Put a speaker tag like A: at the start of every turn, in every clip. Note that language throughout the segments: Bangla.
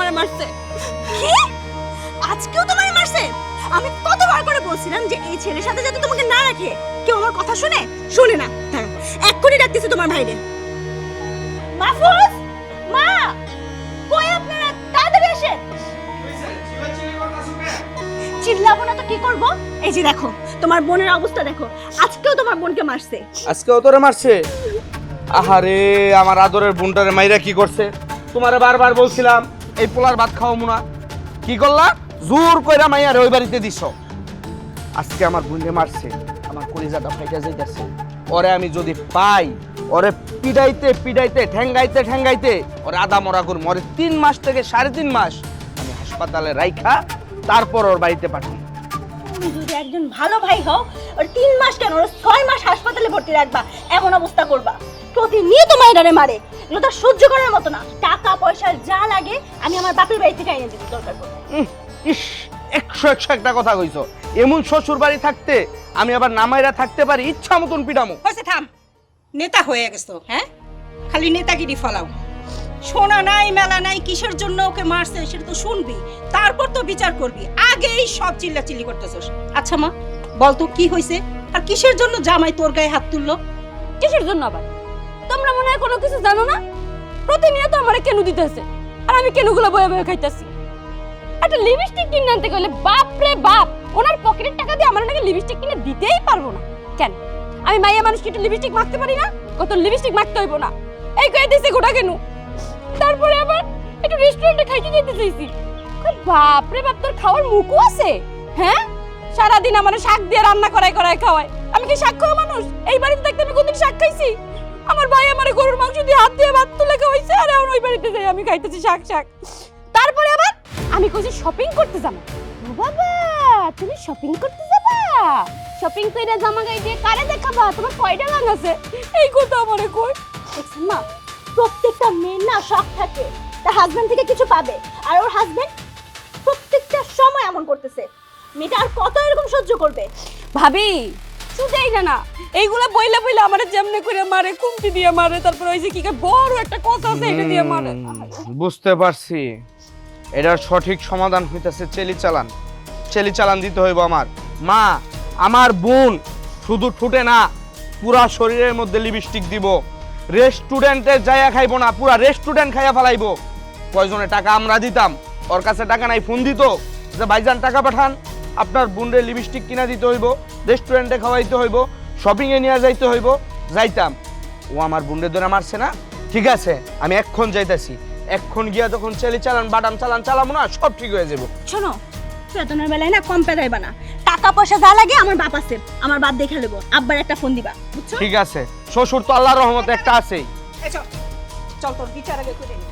A: আমারে মারছে।
B: কি? আজকেও তোমায় মারছে? আমি কতবার করে বলছিলাম যে এই ছেলের সাথে যাতে তোমাকে না রাখে। কেউ আমার কথা শুনে? শুনে না। দাঁড়াও, এক্ষুনি ডাকতেছে তোমার ভাইরে। মাহফুজ, মা, কই আপনারা? তাড়াতাড়ি আসেন। চিল্লাবো না তো কি করব? এই যে দেখো, তোমার বোনের অবস্থা দেখো। আজকেও তোমার বোনকে মারছে।
C: আজকেও তোরে মারছে? আহারে, আমার আদরের বোনটারে মাইরা কি করছে? তোমারে বারবার বলছিলাম এই পোলার ভাত খাওয়াবো না, কি করলা? জোর কইরা মাইয়ারে ওই বাড়িতে দিছো। আজকে আমার বোনকে মারছে, আমার কলিজাটা ফাইটা যাইতাছে। ওরে আমি যদি পাই, ওরে পিডাইতে পিডাইতে ঠ্যাঙ্গাইতে ঠ্যাঙ্গাইতে ওরে আদা মরা করবো। ওরে 3 মাস থেকে 3.5 মাস আমি হাসপাতালে রাইখা তারপর ওর বাড়িতে পাঠাই।
B: তুমি যদি একজন ভালো ভাই হও, ওর 3 মাস কেন, ওর 6 মাস হাসপাতালে ভর্তি রাখবা, এমন অবস্থা করবা। প্রতিনিয়ত মাইরারে মারে, এগুলো তো সহ্য করার মতো না। টাকা পয়সা যা লাগে আমি আমার বাপের বাড়ি থেকে এনে দিতে দরকার পড়ে।
C: ইস, 100 একটা কথা কইছো। এমন শ্বশুর বাড়ি থাকতে আমি আবার নামাইরা থাকতে পারি ইচ্ছা মতন পিডামো।
D: হয়েছে, থাম। নেতা হয়ে গেছো, হ্যাঁ? খালি নেতাগিরি ফলাও। শোনা নাই মেলা নাই, কিসের জন্য ওকে মারছে সেটা তো শুনবি, তারপর তো বিচার করবি। আগেই সব চিল্লাচিল্লি করতেছস। আচ্ছা মা, বল তো কি হয়েছে? আর কিসের জন্য জামাই তোর গায়ে হাত তুললো?
A: কিসের জন্য আবার? তোমরা মনে হয় কোনো কিছু জানো না? প্রতিনিয়ত আমারে কেন দিতেছে, আর আমি কেনগুলো বয়ে বয়ে খাইতাছি। একটা লিপস্টিক কিনে আনতে গেলে বাপ রে বাপ, ওনার পকেটের টাকা দিয়ে আমার নাকি লিপস্টিক কিনে দিতেই পারবো না। কেন? আমি মাইয়া মানুষ কি একটু লিপস্টিক মাখতে পারি না? কত লিপস্টিক মাখতে হইব না, এই কয়ে দিছে গোটা কেন। তারপরে আবার একটু রেস্টুরেন্টে খাইতে যেতে চাইছি। বাপ রে বাপ, তোর খাওয়ার মুখও আছে? হ্যাঁ, সারাদিন আমার শাক দিয়ে রান্না করায় করায় খাওয়ায়। আমি কি শাক খাওয়া মানুষ? এই বাড়িতে থাকতে আমি কোনদিন শাক খাইছি? আমার ভাই আমার গরুর মাংস দিয়ে হাত দিয়ে ভাত তুলে খাওয়াইছে, আর এখন ওই বাড়িতে যাই আমি খাইতেছি শাক শাক। তারপরে আবার আমি কইছি শপিং করতে যাবো। ও বাবা, তুমি শপিং করতে যাবা? শপিং কইরা জামা গাই দিয়ে কারে দেখাবা? তোমার কয়টা লাং আছে? এই কথা আমারে কই।
B: দেখছেন মা, প্রত্যেকটা মেয়ের না শখ থাকে তার হাজবেন্ড থেকে কিছু পাবে, আর ওর হাজবেন্ড প্রত্যেকটা সময় এমন করতেছে। মেয়েটা আর কত এরকম সহ্য করবে?
A: ভাবি শুধুই না, এইগুলা বইলা বইলা আমারে যেমনে করে মারে, কুমতি দিয়ে মারে, তারপর ওই যে কি বড় একটা কথা আছে এটা দিয়ে মারে।
C: বুঝতে পারছি, এটার সঠিক সমাধান হইতেছে চেলি চালান দিতে হইব আমার। মা, আমার বোন শুধু ঠুটে না, পুরা শরীরের মধ্যে লিপস্টিক দিব। রেস্টুরেন্টে যাইয়া খাইবো না, পুরা রেস্টুরেন্ট খাইয়া ফেলাইবো। কয়জনে টাকা আমরা দিতাম, ওর কাছে টাকা নাই, ফোন দিত যে ভাইজান টাকা পাঠান, আপনার বোনের লিপস্টিক কিনা দিতে হইব, রেস্টুরেন্টে খাওয়াইতে হইব, শপিং এ নিয়ে যাইতে হইব। যাইতাম, ও আমার বোনের ধরে মারছে না, ঠিক আছে আমি এক্ষণ যাইতাছি। এখন গিয়া যখন চেলি চালান বাদাম চালান চালাবো না, সব ঠিক হয়ে যাবো।
B: শোনো, বেতনের বেলায় না কম পেদাইবা না। টাকা পয়সা যা লাগে আমার বাপ আছে, আমার বাপ দেখে নেবো। আব্বার একটা ফোন দিবা, বুঝছো?
C: ঠিক আছে, শ্বশুর তো আল্লাহর রহমতে একটা আছেই।
D: এই চল, চল তোর বিচার আগে করে নি।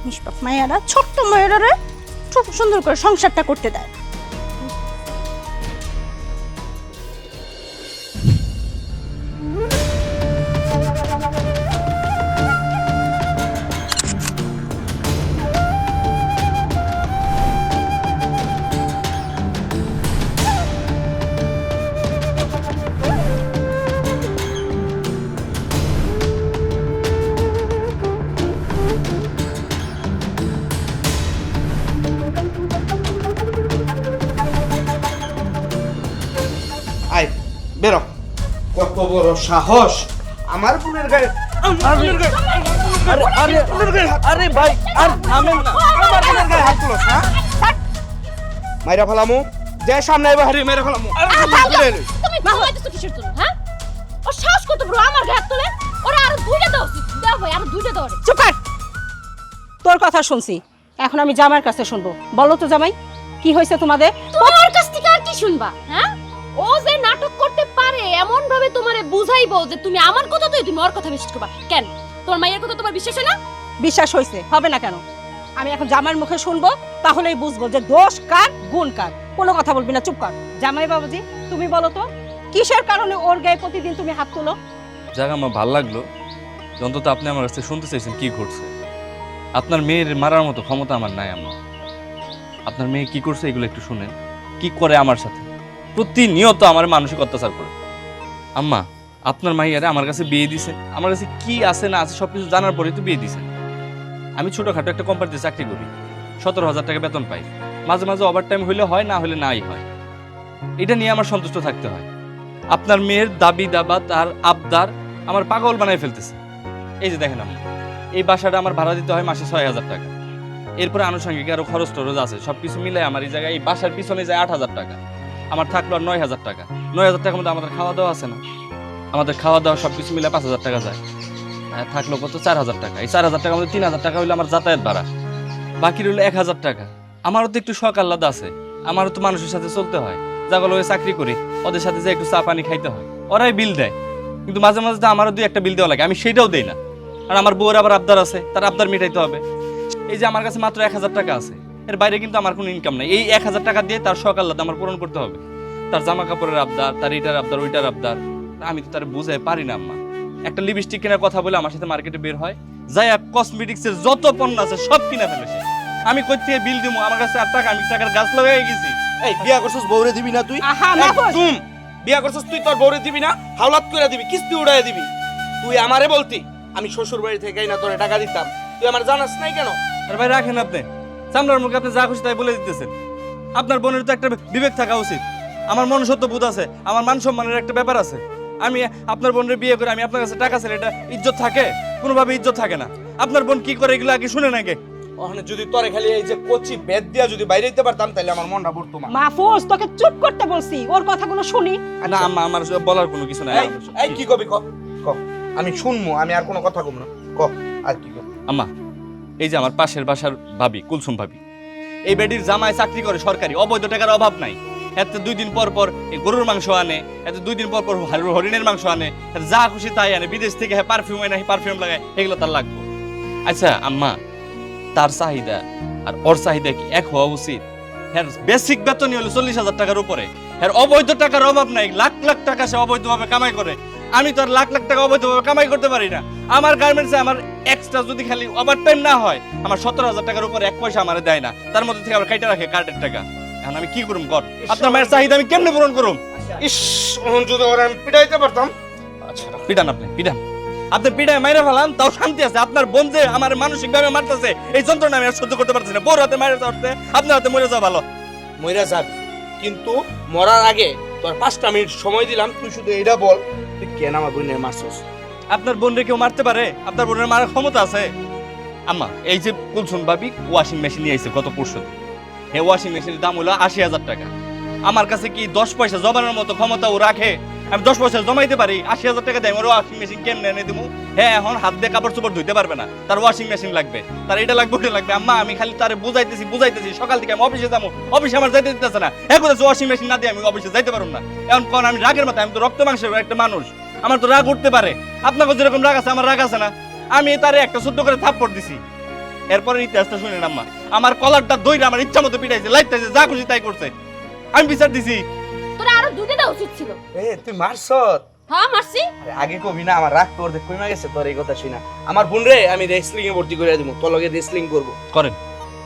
B: নিষ্পাপ মায়েরা, ছোট্ট মায়েরা খুব সুন্দর করে সংসারটা করতে দেয়।
C: আয় বেরো, কত বড় সাহস আমার বোনের গায়ে! আরে ভাই, আর থামেন না, আমার বোনের গায়ে হাত তুলো। হ্যাঁ, মাইরা ফেলামু, যে সামনে আইবা হারি মেরে ফেলামু।
A: তুমি মাহলাইতেছো কিসের জন্য? হ্যাঁ, ও সাহস কত বড় আমার গায়ে হাত তোলে? ওরা আর দুইটা দাও, দাও ভাই, আর দুইটা দাও।
D: চুপ কর। তোর কথা শুনছি, এখন আমি জামাইয়ের কাছে শুনবো। বলো তো জামাই, কি হয়েছে তোমাদের?
A: তোমার কাছ থেকে আর কি শুনবা? হ্যাঁ, ও যে নাটক করতে পারে এমন ভাবে তোমারে বুঝাইবো যে তুমি আমার কথা তো তুমি ওর কথা বিশ্বাস করবা। কেন, তোমার মায়ের কথা তোমার বিশ্বাস হয় না?
D: বিশ্বাস হয়েছে, হবে না কেন? আমি এখন জামাইয়ের মুখে শুনবো, তাহলেই বুঝবো যে দোষ কার গুণ কার। কোনো কথা বলবি না, চুপ কর। জামাই বাবুজি, তুমি বলো তো কিসের কারণে ওর গায়ে প্রতিদিন তুমি হাত তোলো?
E: যাক, আমার ভালো লাগলো অন্তত আপনি আমার কাছে শুনতে চাইছেন কি ঘটছে। আপনার মেয়ের মারার মতো ক্ষমতা আমার নাই আম্মা। আপনার মেয়ে কি করছে এগুলো একটু শুনেন। কি করে আমার সাথে প্রতিনিয়ত আমার মানসিক অত্যাচার করে। আম্মা, আপনার মাইয়ারে আমার কাছে বিয়ে দিছেন, আমার কাছে কি আছে না আছে সবকিছু জানার পরেই তো বিয়ে দিছেন। আমি ছোটখাটো একটা কোম্পানিতে চাকরি করি, 17,000 টাকা বেতন পাই। মাঝে মাঝে ওভার টাইম হইলে হয়, না হলে নাই হয়। এটা নিয়ে আমার সন্তুষ্ট থাকতে হয়। আপনার মেয়ের দাবি দাবা, তার আবদার আমার পাগল বানায় ফেলতেছে। এই যে দেখেন আম্মা, এই বাসাটা আমার ভাড়া দিতে হয় মাসে 6,000 টাকা। এরপরে আনুষঙ্গিক আরো খরচ টরচ আছে, সবকিছু মিলে আমার এই জায়গায় এই বাসার পিছনে যায় 8,000 টাকা। আমার থাকলো আর 9,000 টাকা। 9,000 টাকার মধ্যে আমাদের খাওয়া দাওয়া আছে না? আমাদের খাওয়া দাওয়া সবকিছু মিলে 5,000 টাকা যায়। থাকলো কত? 4,000 টাকা। এই 4,000 টাকার মধ্যে 3,000 টাকা হইলো আমার যাতায়াত ভাড়া, বাকি রইলো 1,000 টাকা। আমারও তো একটু শখ আহ্লাদ আছে, আমারও তো মানুষের সাথে চলতে হয়। যাগুলো চাকরি করি ওদের সাথে যে একটু চা পানি খাইতে হয়, ওরাই বিল দেয়। কিন্তু মাঝে মাঝে তো আমারও 2-1টা বিল দেওয়া লাগে, আমি সেইটাও দেই না। আর আমার বউয়ের আবার আবদার আছে, তার আবদার মিটাইতে হবে। এই যে আমার কাছে মাত্র 1,000 টাকা আছে, এর বাইরে কিন্তু আমার কোনো ইনকাম নাই। এই 1,000 টাকা দিয়ে তার শখ আহ্লাদ আমার পূরণ করতে হবে। তার জামা কাপড়ের আবদার, তার এইটার আবদার, ওইটার আবদার, আমি তো তার বুঝাই পারি না আম্মা। একটা লিপস্টিক কেনার কথা বলে আমার সাথে মার্কেটে বের হয়, যাই কসমেটিক্সের যত পণ্য আছে সব কিনে ফেলেছে। আমি কই থেকে বিল দিব? আমার কাছে 8 টাকা, আমি টাকার গাছ লাগাই গেছি।
C: এই বিয়া করছস, বউরে দিবি না তুই?
D: আহা মাহফুজ,
C: তুই বিয়া করছস, তুই তোর বউরে দিবি না? হাওলাত করে দিবি, কিস্তি উড়াই দিবি। তুই আমারে বলতি আমি শ্বশুর বাড়ি থেকে না তোরে টাকা দিতাম, তুই আমার জানাস নাই কেন?
E: আর ভাই রাখেন, আপনি চামড়ার মুখে আপনি যা খুশি তাই বলে দিতেছেন। আপনার বোনের তো একটা বিবেক থাকা উচিত, আমার মনুষ্যত্ব বোধ আছে, আমার মান সম্মানের একটা ব্যাপার আছে। আমি আপনার বোনের বিয়ে করে আমি আপনার কাছে টাকা চাইলে এটা ইজ্জত থাকে? কোনোভাবে ইজ্জত থাকে না। আপনার বোন কি করে এগুলো আগে শুনেন আগে।
C: ওখানে যদি তোরে খালি এই যে কচি বেদ দিয়া যদি বাইরে দিতে পারতাম তাহলে আমার মনটা পড়তো মা।
D: মাহফুজ তোকে চুপ করতে বলছি, ওর কথাগুলো শুনি।
E: না আম্মা, আমার বলার কোনো কিছু নাই।
C: এই কি কবি ক ক, আমি শুনবো, আমি আর কোনো কথা কম না, ক আর কি কব।
E: আম্মা, এই যে আমার পাশের বাসার ভাবি, কুলসুম ভাবি, এই বেডির জামায় চাকরি করে সরকারি, অবৈধ টাকার অভাব নাই। এতে 2 দিন পর পর এই গরুর মাংস আনে, এতে 2 দিন পর পর হরিণের মাংস আনে, এতে যা খুশি তাই আনে। বিদেশ থেকে পারফিউম এনে পারফিউম লাগায়, এগুলো তার লাগবে। আচ্ছা আম্মা, তার চাহিদা আর ওর চাহিদা কি এক হওয়া উচিত? হ্যাঁ, বেসিক বেতনই হলো 40,000 টাকার উপরে। হ্যাঁ, অবৈধ টাকার অভাব নাই, লাখ লাখ টাকা সে অবৈধভাবে কামাই করে। আমি তো আর লাখ লাখ টাকা অবৈধভাবে কামাই করতে পারি না। আমার গার্মেন্টসে আমার এক্সট্রা যদি খালি ওভার টাইম না হয়, আমার 17,000 টাকার উপরে 1 পয়সা আমার দেয় না। তার মধ্যে থেকে আবার কাইটা রাখে কার্ডের টাকা। এখন আমি কি করুম কর? আপনার মায়ের চাহিদা আমি কেমনে পূরণ করুম?
C: ইস, ওহন যদি ওরা আমি পিটাইতে পারতাম।
E: আচ্ছা পিটান, আপনি পিটান, আপনি পিটায় মাইরে ফেলান, তাও শান্তি আছে। আপনার বোন যে আমার মানসিক ভাবে মারতেছে, এই যন্ত্রণা আমি আর সহ্য করতে পারতেছি না। বড় হাতে মাইরে যাওয়াতে আপনার হাতে মরে যাওয়া ভালো।
C: মইরা যাবি, কিন্তু মরার আগে তোর 5টা মিনিট সময় দিলাম, তুই শুধু এইটা বল তুই কেন আমার বোনের মারছস?
E: আপনার বোনরে কেউ মারতে পারে? আপনার বোনের মারার ক্ষমতা আছে? আম্মা, এই যে কুলসুম ভাবি ওয়াশিং মেশিন নিয়ে আইছে গত পরশুদিন, এই ওয়াশিং মেশিনের দাম হলো 80,000 টাকা। আমার কাছে কি 10 পয়সা জমানোর মতো ক্ষমতা ও রাখে? আমি 10 পয়সা জমাইতে পারি? 80,000 টাকা দেয়, আমার ওয়াশিং মেশিন কেমনে এনে দিব? হ্যাঁ, এখন হাত দিয়ে কাপড় চোপড় ধুইতে পারবে না, তার ওয়াশিং মেশিন লাগবে, তার এটা লাগবে ওটা লাগবে। আম্মা, আমি খালি তারে বুঝাইতেছি সকাল থেকে আমি অফিসে যাবো, অফিসে আমার যাইতে দিতেছে না। এখন ওয়াশিং মেশিন না দিয়ে আমি অফিসে যাইতে পারবো না। এখন কোন আমি রাগের মাথায়, আমি তো রক্ত মাংসের একটা মানুষ, আমার তো রাগ উঠতে পারে। আপনাকে যেরকম রাগ আছে আমার রাগ আছে না? আমি তারে একটা শুদ্ধ করে থাপ্পড় দিছি। এরপরে ইতিহাসটা শুনেন আম্মা, আমার কলারটা দইরা আমার ইচ্ছা মতো পিটাইছে, লাইটাইছে, যা খুশি তাই করছে। আমি বিচার দিছি।
A: তোরা আরো 2টা দেওয়া উচিত ছিল।
C: এ তুই মারছস?
A: হ্যাঁ মারছি।
C: আরে আগে কবি না, আমার রাগ তোর দেখ কইমা গেছে তোর এই কথা শুনা। আমার বোন রে আমি রেসলিং এ ভর্তি করে দেব, তোর লগে রেসলিং করব।
E: করেন,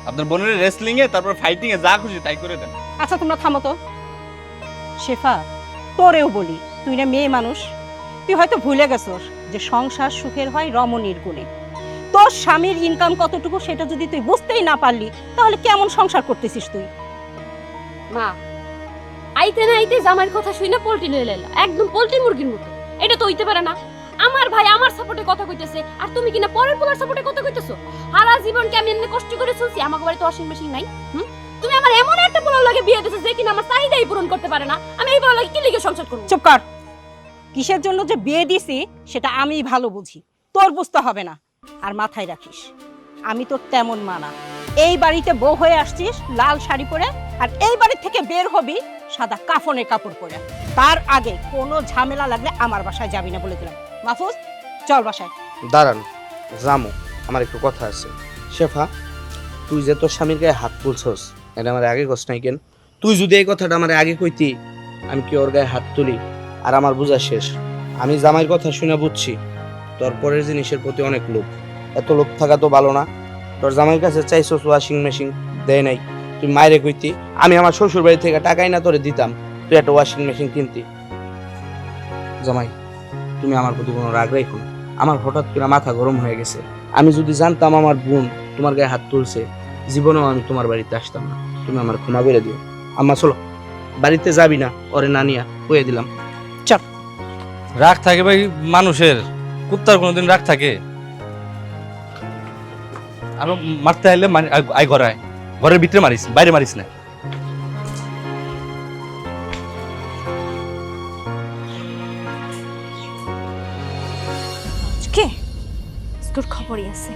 E: আপনার বোনের রেসলিং এ, তারপর ফাইটিং এ, যা খুশি তাই করে দেন।
D: আচ্ছা তোমরা থামো তো। শেফা, তোরেও বলি, তুই না মেয়ে মানুষ, তুই হয়তো ভুলে গেছস যে সংসার সুখের হয় রমণীর গুণে। তোর স্বামীর ইনকাম কতটুকু সেটা যদি তুই বুঝতেই না পারলি, তাহলে কেমন সংসার করতেছিস তুই?
A: মা, আইতে না আইতে জামাইয়ের কথা শুই না পোল্ট্রি লয়ে লাইলা, একদম পোল্ট্রি মুরগির মতো। এটা তো হইতে পারে না। আমার ভাই আমার সাপোর্টে কথা কইতেছে, আর তুমি কিনা পরের পোলার সাপোর্টে কথা কইতেছো। সারা জীবন কি আমি এমনি কষ্ট করে চলছি? আমার বাড়িতে ওয়াশিং মেশিন নাই। তুমি আমার এমন একটা পোলার লাগে বিয়ে দিতেছো যে কিনা আমার চাহিদাই পূরণ করতে পারে না। আমি এই পোলার লাগে কি লিগে সংসার করব?
D: চুপ কর। কিসের জন্য যে বিয়ে দিছি সেটা আমি ভালো বুঝি, তোর বুঝতে হবে না। আর মাথায় রাখিস, আমি তোর তেমন মানা। এই বাড়িতে বউ হয়ে আসছিস লাল শাড়ি পরে, আর এই বাড়ি থেকে বের হবি সাদা কাফনের কাপড় পরে। তার আগে কোনো ঝামেলা লাগলে আমার বাসায় যাবি না বলে দিলাম। মাহফুজ, চল বাসায়।
C: দাঁড়ান, জামু, আমার একটু কথা আছে। শেফা, তুই যে তোর স্বামীর গায়ে হাত তুলছস, এটা আমার আগে কষ্ট নাই কেন? তুই যদি এই কথাটা আমার আগে কইতি, আমি কি ওর গায়ে হাত তুলি? আর আমার বোঝা শেষ। আমি জামাইয়ের কথা শুনে বুঝছি তোর পরের জিনিসের প্রতি অনেক লোভ। এত লোভ থাকা তো ভালো না। তোর জামাইয়ের কাছে চাইছস ওয়াশিং মেশিন, দেয় নাই। তুই মায়েরে কইতি আমি আমার শ্বশুর বাড়ি থেকে টাকাই না তোরে দিতাম, তুই একটা ওয়াশিং মেশিন কিনতি। জামাই, তুমি আমার প্রতি কোনো রাগ রাখো না। আমার হঠাৎ করে মাথা গরম হয়ে গেছে। আমি যদি জানতাম আমার বোন তোমার গায়ে হাত তুলছে, জীবনেও আমি তোমার বাড়িতে আসতাম না। তুমি আমার ক্ষমা করে দিও। আম্মা চলো, বাড়িতে যাবি না, ওরে না নিয়া কয়ে দিলাম।
E: রাগ থাকে ভাই মানুষের, কুত্তার কোনোদিন রাগ থাকে? আমি মারতে আইলে আই ঘরে আয়, ঘরের ভিতরে মারিস, বাইরে মারিস না।
B: কে তোর খবরই আছে?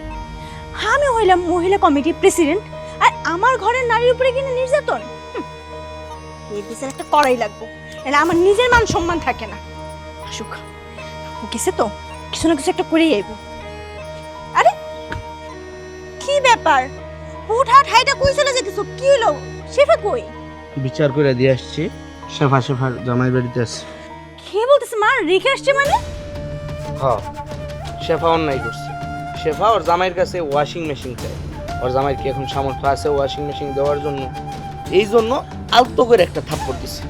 B: আমি হইলাম মহিলা কমিটির প্রেসিডেন্ট আর আমার ঘরের নারীর উপরে কিনা নির্যাতন? এই বিচার একটা করাই লাগবো, এটা আমার নিজের মান সম্মান থাকে না। আসুক, ও গেছে তো কিছু না কিছু একটা করেই আইব। আরে কি ব্যাপার, হুটহাট হাইটা কই চলে যেতেছো? কি হলো? শেফা কই?
C: বিচার করে দিয়ে আসছি, শেফার জামাই বাড়িতে আছে।
B: কে বলতেছে মা রেখে আসছে মানে?
C: হ্যাঁ, শেফা অন্যায় করছে। শেফা ওর জামাইয়ের কাছে ওয়াশিং মেশিন চায়। ওর জামাইয়ের কি এখন সামর্থ্য আছে ওয়াশিং মেশিন দেওয়ার জন্য? এই জন্য আলতো করে একটা থাপ্পড় দিছে।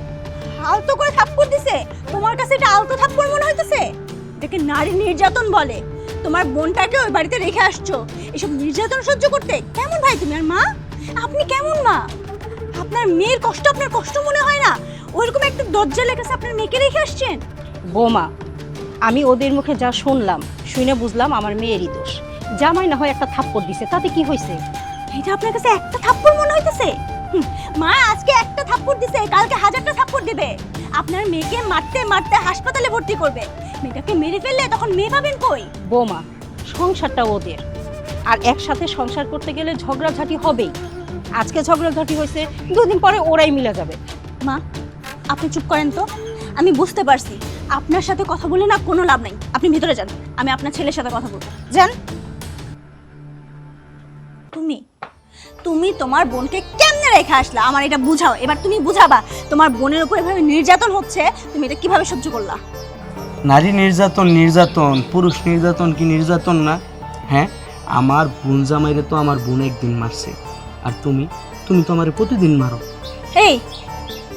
B: আলতো করে থাপ্পড় দিছে? তোমার কাছে এটা আলতো থাপ্পড় মনে হইতেছে? এটাকে নারী নির্যাতন বলে। তোমার বোনটাকে ওই বাড়িতে রেখে আসছো এসব নির্যাতন সহ্য করতে? কেমন ভাই তুমি? আর মা, আপনি কেমন মা? আপনার মেয়ের কষ্ট আপনার কষ্ট মনে হয় না? ওইরকম একটা দজ্জালের কাছে আপনার মেয়েকে রেখে আসছেন?
D: বৌমা, আমি ওদের মুখে যা শুনলাম, শুনে বুঝলাম আমার মেয়েরই দোষ। জামাই না হয় একটা থাপ্পড় দিছে, তাতে কি হয়েছে?
B: এটা আপনার কাছে একটা থাপ্পড় মনে হইতেছে? মা আজকে একটা থাপ্পড় দিছে, কালকে হাজারটা থাপ্পড় দিবে। আপনার মেয়েকে মারতে মারতে হাসপাতালে ভর্তি করবে। মেয়েটাকে মেরে ফেললে তখন মেয়ে পাবেন কই?
D: বৌমা, সংসারটা ওদের, আর একসাথে সংসার করতে গেলে ঝগড়াঝাটি হবেই। আজকে ঝগড়াঝাটি হয়েছে, দুদিন পরে ওরাই মিলে যাবে।
B: মা আপনি চুপ করেন তো। আমি বুঝতে পারছি আপনার সাথে কথা বলে না কোনো লাভ নাই। আপনি ভিতরে যান, আমি আপনার ছেলের সাথে কথা বলবো। যান। তুমি তোমার বোনকে কেমনে রেখে আসলা আমার এটা বুঝাও। এবার তুমি বুঝাবা তোমার বোনের উপর এভাবে নির্যাতন হচ্ছে, তুমি এটা কিভাবে সহ্য করলা?
C: নারী নির্যাতন, পুরুষ নির্যাতন কি নির্যাতন না? হ্যাঁ, আমার বোন জামাইরে তো আমার বোন একদিন মারছে, আর তুমি তো আমার প্রতিদিন মারো।
B: এই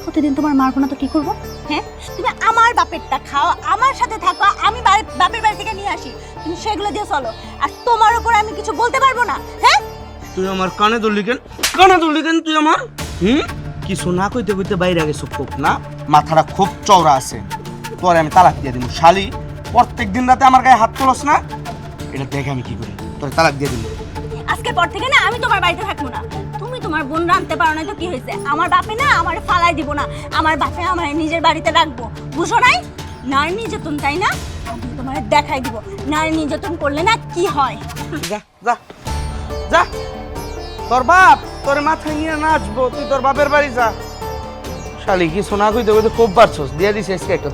B: প্রতিদিন তোমার মারবো না তো কি করবো? হ্যাঁ, তুমি আমার বাপেরটা খাও, আমার সাথে থাকো, আমি বাপের বাড়ি থেকে নিয়ে আসি, তুমি সেগুলো দিয়ে চলো। আর তোমার উপর আমি কিছু বলতে পারবো না? হ্যাঁ,
C: তুই আমার কানে ধরলি কেন তুই আমার? কিছু না কইতে কইতে বাইরে গেছো খুব না, মাথাটা খুব চওড়া আছে। তোরে আমি তালাক দিয়ে দিব শালি। প্রত্যেকদিন রাতে আমার গায়ে হাত তোলস না, এটা দেখে আমি কি করি। তোরে তালাক দিয়ে দিব।
B: আজকের পর থেকে না আমি তোমার বাড়িতে থাকবো না। তুমি তোমার বোন রানতে পারো না তো কি হয়েছে? আমার বাপে না আমার ফালাই দিব না, আমার বাপে আমার নিজের বাড়িতে রাখবো। বুঝো নাই? নারী নির্যাতন, তাই না? আমি তোমার দেখাই দিব নারী নির্যাতন করলে না কি হয়।
C: যা যা যা, তোর বাপ তোর মাথায় নিয়ে নাচবো, তুই তোর বাপের বাড়ি যা। শালি কিছু না কইতে কইতে খুব বাড়ছস, দিয়ে দিছে আজকে একটা।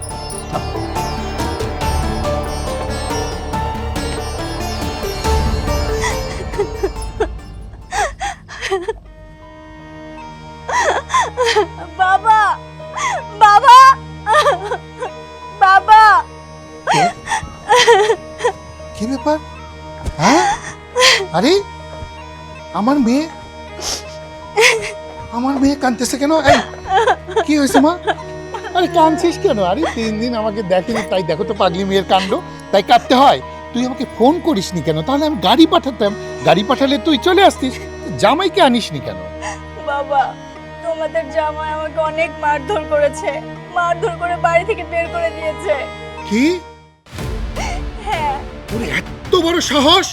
B: বাবা বাবা বাবা,
F: কি ব্যাপার? হ্যাঁ, আরে আমার মেয়ে কাঁদতেছে কেন? এই কি হয়েছে মা? আরে কাঁদছিস কেন? আরে 3 দিন আমাকে দেখেনি, তাই দেখো তো পাগলি মেয়ের কাণ্ড, তাই কাঁদতে হয়। তুই আমাকে ফোন করিসনি কেন? তাহলে আমি গাড়ি পাঠাতাম, গাড়ি পাঠালে তুই চলে আসতিস। জামাইকে আনিসনি কেন?
B: বাবা তোমাদের জামাই আমাকে অনেক মারধর করেছে, মারধর করে বাড়ি থেকে বের করে দিয়েছে।
F: কি?
B: হ্যাঁ।
F: ওর এত বড় সাহস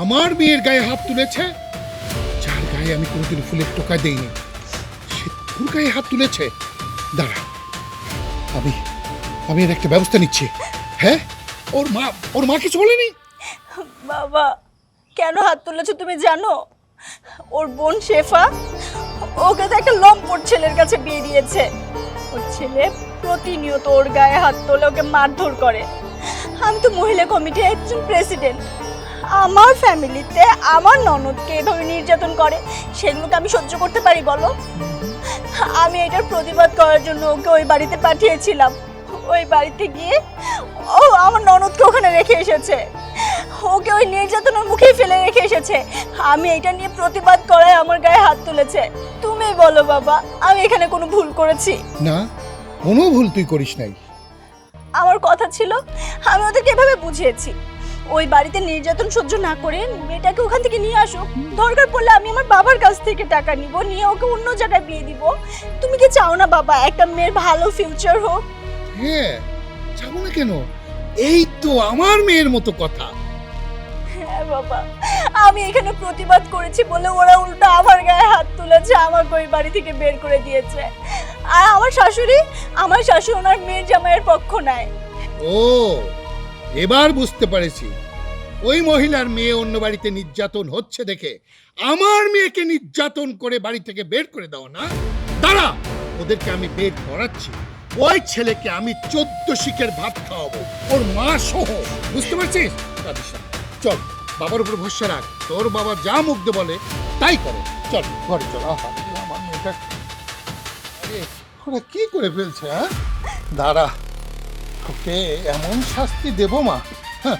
F: আমার মেয়ের গায়ে হাত তুলেছে? যার গায়ে আমি কোনোদিন ফুলের টোকা দেইনি, সে তোর গায়ে হাত তুলেছে? দাঁড়া, আমি এর একটা ব্যবস্থা নিচ্ছি। হ্যাঁ, ওর মা কিছু বলেনি?
B: বাবা কেন হাত তুলেছো তুমি জানো? ওর বোন শেফা ওকে তো একটা লম্পট ছেলের কাছে বিয়ে দিয়েছে। ওর ছেলে প্রতিনিয়ত ওর গায়ে হাত তোলে, ওকে মারধর করে। আমি তো মহিলা কমিটির একজন প্রেসিডেন্ট, আমার ফ্যামিলিতে আমার ননদকে এভাবে নির্যাতন করে, সেগুলোকে আমি সহ্য করতে পারি বলো? আমি এটার প্রতিবাদ করার জন্য ওকে ওই বাড়িতে পাঠিয়েছিলাম। ওই বাড়িতে গিয়ে ও আমার ননদকে ওখানে রেখে এসেছে, ওকে ওই নির্যাতনের মুখেই ফেলে রেখে এসেছে। আমি এটা নিয়ে প্রতিবাদ করায় আমার গায়ে হাত তুলেছে। তুমি বলো বাবা, আমি এখানে কোনো ভুল করেছি?
F: না, কোনো ভুল তুই করিস নাই।
B: আমার কথা ছিল, আমি ওদেরকে এভাবে বুঝিয়েছি। ওই বাড়িতে নির্যাতন সহ্য না করে মেয়েটাকে ওখান থেকে নিয়ে আসো। দরকার পড়লে আমি আমার বাবার কাছ থেকে টাকা নিব, নিয়ে ওকে অন্য জায়গায় বিয়ে দিব। তুমি কি চাও না বাবা একটা মেয়ের ভালো ফিউচার হোক?
F: হ্যাঁ, যাবো না কেন? এই তো আমার মেয়ের মতো কথা।
B: হ্যাঁ বাবা, আমি এখানে প্রতিবাদ করেছি বলে ওরা উল্টো আমার গায়ে হাত তুলেছে, আমাকে ওই বাড়ি থেকে বের করে দিয়েছে। আর আমার শাশুড়ি ওনার মেয়ের জামাইয়ের পক্ষ নেয়।
F: ও, এবার বুঝতে পেরেছি। ওই মহিলার মেয়ে অন্য বাড়িতে নির্যাতন হচ্ছে দেখে আমার মেয়েকে নির্যাতন করে বাড়ি থেকে বের করে দাও না? দাঁড়া, ওদেরকে আমি বের করাচ্ছি। ওই ছেলেকে আমি 14 শিকের ভাত খাওয়াবো, ওর মা সহ। বুঝতে পারছিস? চল, বাবার উপর ভরসা রাখ। তোর বাবা যা মুগ্ধ বলে তাই করে। চল ঘরে চল। আহা, আমার মেয়েটা, আরে ওরা কি করে ফেলছে? হ্যাঁ, দাঁড়া, ওকে এমন শাস্তি দেব মা। হ্যাঁ,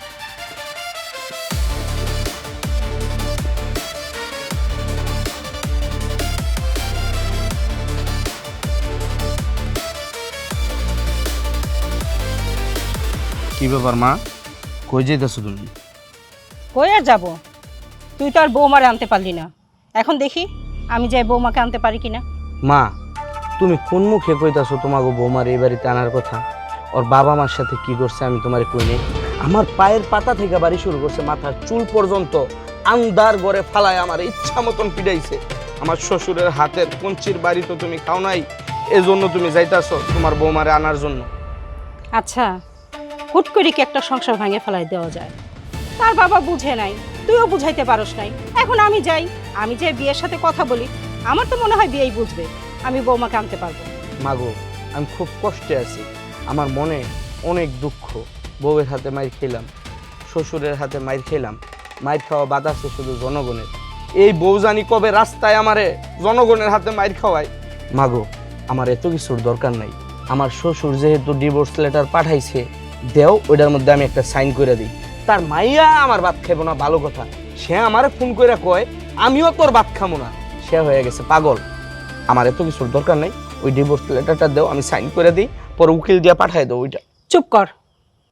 C: কি ব্যাপার মা, কই যাইতেছো তুমি?
D: কই আর যাবো? তুই তো আর বৌমারে আনতে পারলি না, এখন দেখি আমি যাই বৌমাকে আনতে পারি কিনা।
C: মা, তুমি কোন মুখে কইতাছো তোমাকে বৌমার এই বাড়িতে আনার কথা? ওর বাবা মার সাথে কি করছে আমি তোমারে কই নাই? আমার পায়ের পাতা থেকে বাড়ি শুরু করছে, মাথার চুল পর্যন্ত আন্দার ঘরে ফালায় আমার ইচ্ছা মতন পিটাইছে। আমার শ্বশুরের হাতের কঞ্চির বাড়ি তো তুমি খাও নাই, এজন্য তুমি যাইতাছো তোমার বৌমারে আনার জন্য।
D: আচ্ছা, হুট করে কি একটা সংসার ভাঙে ফেলাই দেওয়া যায়? তার বাবা বুঝে নাই, তুইও বুঝাইতে পারস নাই। এখন আমি যাই বিয়ের সাথে কথা বলি, আমার তো মনে হয় বিয়েই বুঝবে, আমি বৌমাকে আনতে পারবো।
C: মাগো, আমি খুব কষ্টে আছি, আমার মনে অনেক দুঃখ। বউয়ের হাতে মাইর খেলাম, শ্বশুরের হাতে মাইর খেলাম, মাইর খাওয়া বাধা আছে শুধু জনগণের। এই বউ জানি কবে রাস্তায় আমারে জনগণের হাতে মাইর খাওয়ায়। মাগো, আমার এত কিছুর দরকার নাই। আমার শ্বশুর যেহেতু ডিভোর্স লেটার পাঠাইছে, দেও, ওইটার মধ্যে আমি একটা সাইন করে দিই। তার মাইয়া আমার ভাত খাইব না, ভালো কথা। সে আমারে ফোন করে কয় আমিও তোর ভাত খাবো না। সে হয়ে গেছে পাগল। আমার এত কিছুর দরকার নাই, ওই ডিভোর্স লেটারটা দেও, আমি সাইন করে দিই, পরে উকিল দিয়া পাঠাই দাও ওইটা।
D: চুপ কর,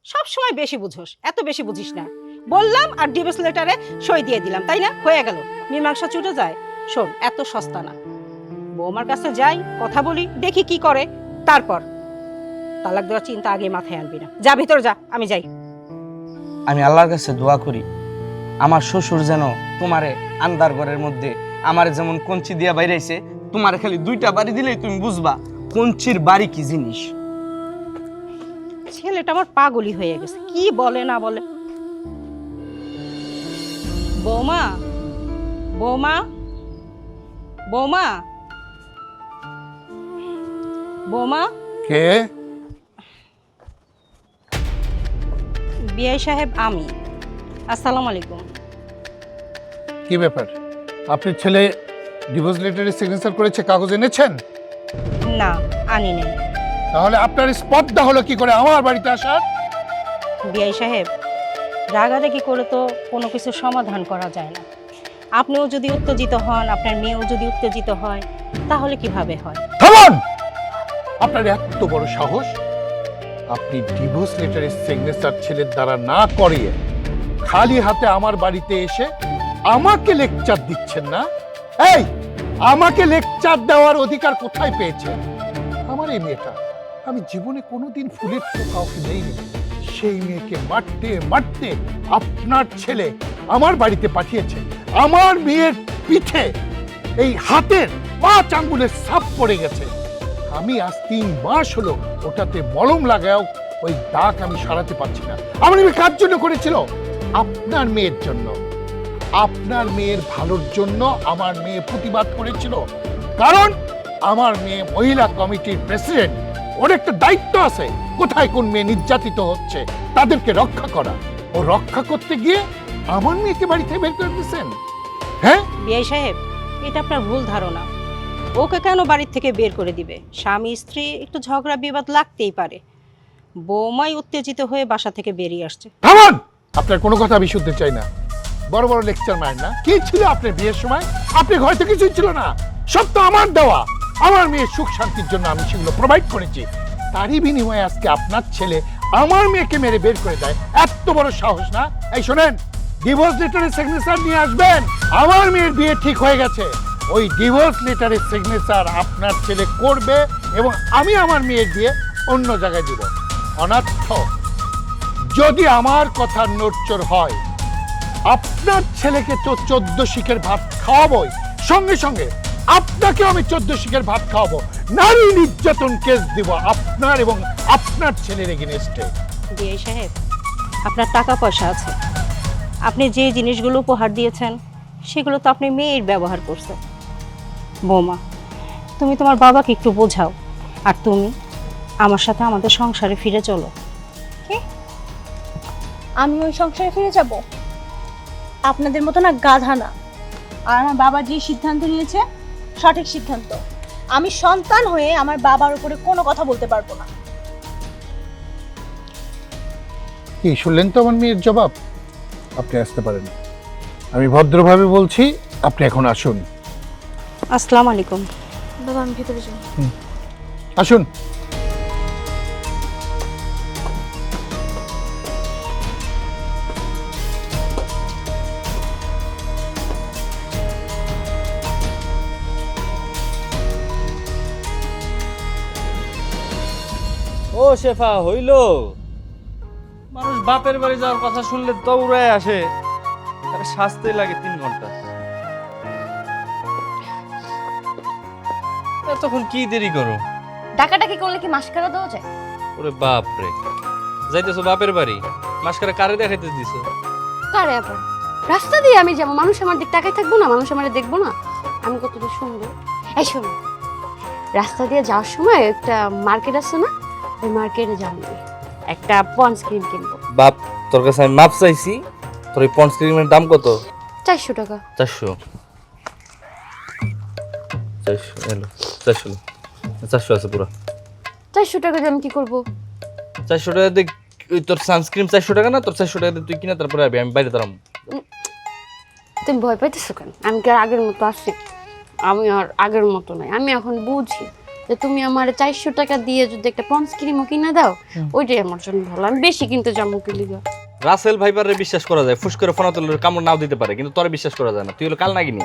D: সব সময় বেশি বুঝোস, এত বেশি বুঝিস না। বললাম আর ডিভোর্স লেটারে সই দিয়ে দিলাম, তাই না? হয়ে গেল, মীমাংসা ছুটে যায়। শোন, এত সস্তা না, বৌমার কাছে যাই, কথা বলি, দেখি কি করে, তারপর তালাক দেওয়ার চিন্তা আগে মাথায় আনবি না। যা ভিতর যা, আমি যাই।
C: আমি আল্লাহর কাছে দোয়া করি আমার শ্বশুর যেন তোমারে আন্দার ঘরের মধ্যে আমার যেমন কঞ্চি দিয়া বাইরেছে, তোমার খালি 2টা বাড়ি দিলেই তুমি বুঝবা কঞ্চির বাড়ি কি জিনিস।
D: ছেলেটা আমার পাগলই হয়ে গেছে, কি বলে না বলে। বৌমা, বৌমা, বৌমা, বৌমা।
F: কে?
D: বিআই সাহেব, আমি। আসসালামু আলাইকুম।
F: কি ব্যাপার? আপনার ছেলে ডিভোর্স লেটারে সিগনেচার করেছে, কাগজ এনেছেন?
D: না, আনি নেই।
F: তাহলে আপনার স্পর্ধা হলো কি করে আমার বাড়িতে আসার?
D: বিআই সাহেব, রাগারাগি করে তো কোনো কিছু সমাধান করা যায় না। আপনিও যদি উত্তেজিত হন, আপনার মেয়েও যদি উত্তেজিত হয়, তাহলে কিভাবে হয়?
F: থামুন! আপনার এত বড় সাহস! আপনি ডিভোর্স লেটারের সিগনেচার ছেলের দ্বারা না করিয়ে খালি হাতে আমার বাড়িতে এসে আমাকে লেকচার দিচ্ছেন না? এই, আমাকে লেকচার দেওয়ার অধিকার কোথায় পেয়েছে আমার এই মেয়েটা? আমি জীবনে কোনোদিন ফুলের তো কাউকে দেইনি। সেই মেয়েকে মারতে মারতে আপনার ছেলে আমার বাড়িতে পাঠিয়েছে। আমার মেয়ের পিঠে এই হাতের 5 আঙ্গুলের ছাপ পড়ে গেছে। আমি আজ 3 মাস হলো ওটাতে মলম লাগাও ওই দাগ আমি সারাতে পারছি না। আমার মেয়ে কার জন্য করেছিল? আপনার মেয়ের জন্য। আপনার মেয়ের ভালোর জন্য আমার মেয়ে প্রতিবাদ করেছিল। কারণ আমার মেয়ে মহিলা কমিটির প্রেসিডেন্ট, ওর একটা দায়িত্ব আছে কোথায় কোন মেয়ে নির্যাতিত হচ্ছে তাদেরকে রক্ষা করা। ও রক্ষা করতে গিয়ে আমার মেয়েকে বাড়ি থেকে বের করে দিয়েছেন। হ্যাঁ
D: বিআই সাহেব, এটা আপনার ভুল ধারণা। ওকে কেন বাড়ির থেকে বের করে দিবে? স্বামী স্ত্রী একটু ঝগড়া বিবাদ লাগতেই পারে। বৌমাই উত্তেজিত হয়ে বাসা থেকে বেরিয়ে আসছে।
F: থামুন! আপনার কোনো কথা আমি শুনতে চাই না। বড় বড় লেকচার মারেন না। কি ছিল আপনার বিয়ের সময়? আপনি হয়তো কিছুই ছিল না, সব তো আমার দেওয়া। আমার মেয়ের সুখ শান্তির জন্য আমি সেগুলো প্রোভাইড করেছি। তারই বিনিময়ে আজকে আপনার ছেলে আমার মেয়েকে মেরে বের করে দেয়, এত বড় সাহস না? এই শোনেন, ডিভোর্স লেটারের সিগনেচার নিয়ে আসবেন। আমার মেয়ের বিয়ে ঠিক হয়ে গেছে, ওই ডিভোর্স লেটারের সিগনেচার আপনার ছেলে করবে এবং আমি আমার মেয়ের বিয়ে অন্য জায়গায় দিব। অনার্থ যদি আমার কথা নড়চড় হয়, আপনার ছেলেকে তো 14 শিখের ভাত খাওয়াবোই, সঙ্গে সঙ্গে আপনাকেও আমি 14 শিখের ভাত খাওয়াবো। নারী নির্যাতন কেস দিব আপনার এবং আপনার ছেলের এগেইনস্টে।
D: বিআই সাহেব, আপনার টাকা পয়সা আছে, আপনি যে জিনিসগুলো উপহার দিয়েছেন সেগুলো তো আপনি মেয়ের ব্যবহার করছেন। বৌমা, তুমি তোমার বাবাকে একটু বোঝাও, আর তুমি আমার সাথে আমাদের সংসারে ফিরে চলো।
B: আমি ওই সংসারে ফিরে যাব? আপনাদের মতো না গাধা না। আর আমার বাবা যে সিদ্ধান্ত নিয়েছে সঠিক সিদ্ধান্ত। আমি সন্তান হয়ে আমার বাবার উপরে কোনো কথা বলতে পারবো না।
F: কি শুনলেন তো আমার মেয়ের জবাব? আপনি আসতে পারেন, আমি ভদ্রভাবে বলছি, আপনি এখন আসুন।
D: আসসালামু আলাইকুম।
B: বাবা আমি ভিতরে যাই।
F: আসুন।
E: ও শেফা, হইল? মানুষ বাপের বাড়ি যাওয়ার কথা শুনলে দৌড়ায় আসে, তার শাস্তি লাগে 3 ঘন্টা। তখন কি দেরি করো?
A: ডাকাডাকি করলে কি মাসকারা দেওয়া যায়?
E: ওরে বাপ রে, যাইতেছো বাপের বাড়ি, মাসকারা কারে দেখাইতে দিছো?
A: কারে আবার? রাস্তা দিয়ে আমি যাবো, মানুষ আমার দিক তাকাই থাকবো না? মানুষ আমার দেখবো না আমি কতদূর সুন্দর? এই শোনো, রাস্তা দিয়ে যাওয়ার সময় একটা মার্কেট আছে না, ওই মার্কেটে যাবো, একটা পন্স ক্রিম কিনবো।
E: বাপ, তোর কাছে আমি মাপ চাইছি, তোর এই পন্স ক্রিমের দাম কত?
A: 400 টাকা।
E: 400 এলো, 400 আছে পুরো।
A: 400 টাকা দিয়ে আমি কি করবো?
E: 400 টাকা দিয়ে ওই তোর সানস্ক্রিন 400 টাকা না? তোর 400 টাকা দিয়ে তুই কিনা, তারপরে আমি বাইরে দাঁড়াম।
A: তুমি ভয় পাইতেছো কেন? আমি কি আর আগের মতো আছি? আমি আর আগের মতো নাই। আমি এখন বুঝি যে তুমি আমার 400 টাকা দিয়ে যদি একটা পন্স ক্রিমও কিনে দাও, ওইটাই আমার জন্য ভালো। আমি বেশি কিনতে যাবো কি লিগা?
E: রাসেল ভাইপারে বিশ্বাস করা যায়, ফুস করে ফোনা তুলে কামড় নাও দিতে পারে, কিন্তু তোরে বিশ্বাস করা যায় না। তুই হলো কাল নাগিনি,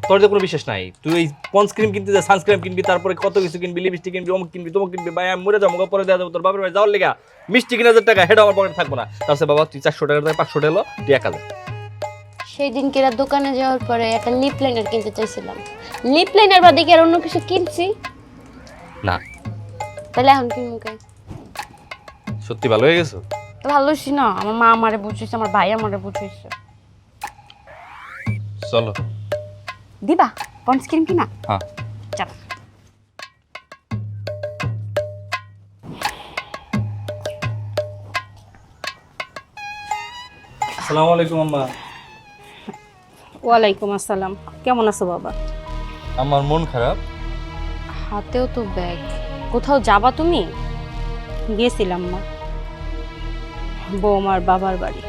E: তোর যে কোনো বিশ্বাস নাই। তুই এই পন্স ক্রিম কিনতে যা, সানস্ক্রিন কিনবি, তারপরে কত কিছু কিনবি, লিপস্টিক কিনবি, অমুক কিনবি, তমুক কিনবি। ভাই আমি মরে যাবো, পরে দেওয়া যাবো তোর বাপের বাড়ি যাওয়ার লেগা মিষ্টি 3,000 টাকা, হেড আমার পকেটে থাকবো না। তারপরে বাবা তুই 400 টাকার দায় 500 টাকা, তুই 1000।
A: সেই দিন কেরা দোকানে যাওয়ার পরে একটা লিপ লাইনার কিনতে চাইছিলাম, লিপ লাইনার বাদে কি আর অন্য কিছু কিনছি?
E: না।
A: তাহলে এখন কিনবো কে?
E: সত্যি ভালো হয়ে গেছো?
A: তো ভালো হইছি না? আমার মা আমারে বুঝিয়েছে, আমার ভাই আমারে বুঝিয়েছে।
E: চলো।
A: দিবা পন্স ক্রিম কিনা?
E: হ্যাঁ
A: চল।
E: আসসালামু আলাইকুম আম্মা।
D: ওয়ালাইকুম আসসালাম। কেমন আছো বাবা?
E: আমার মন খারাপ।
A: হাতেও তো ব্যাগ। কোথাও যাবা তুমি?
D: গিয়েছিলাম মা, বৌমার বাবার বাড়ি।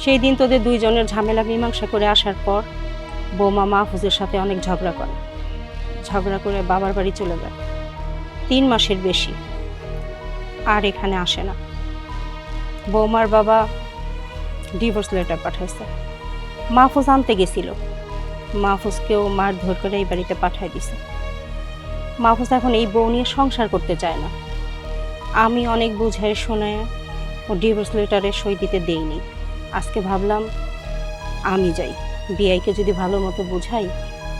D: সেই দিন তোদের দুইজনের ঝামেলা মীমাংসা করে আসার পর বৌমা মাহফুজের সাথে অনেক ঝগড়া করে বাবার বাড়ি চলে যায়। 3 মাসের বেশি আর এখানে আসে না। বৌমার বাবা ডিভোর্স লেটার পাঠাইছে। মাহফুজ আনতে গেছিল, মাহফুজকেও মারধর করে এই বাড়িতে পাঠাই দিছে। মাহফুজ এখন এই বউ নিয়ে সংসার করতে চায় না। আমি অনেক বুঝাই শোনায় ও ডিভোর্স লেটারে সই দিতে দেইনি। আজকে ভাবলাম আমি যাই, বিআইকে যদি ভালো মতো বুঝাই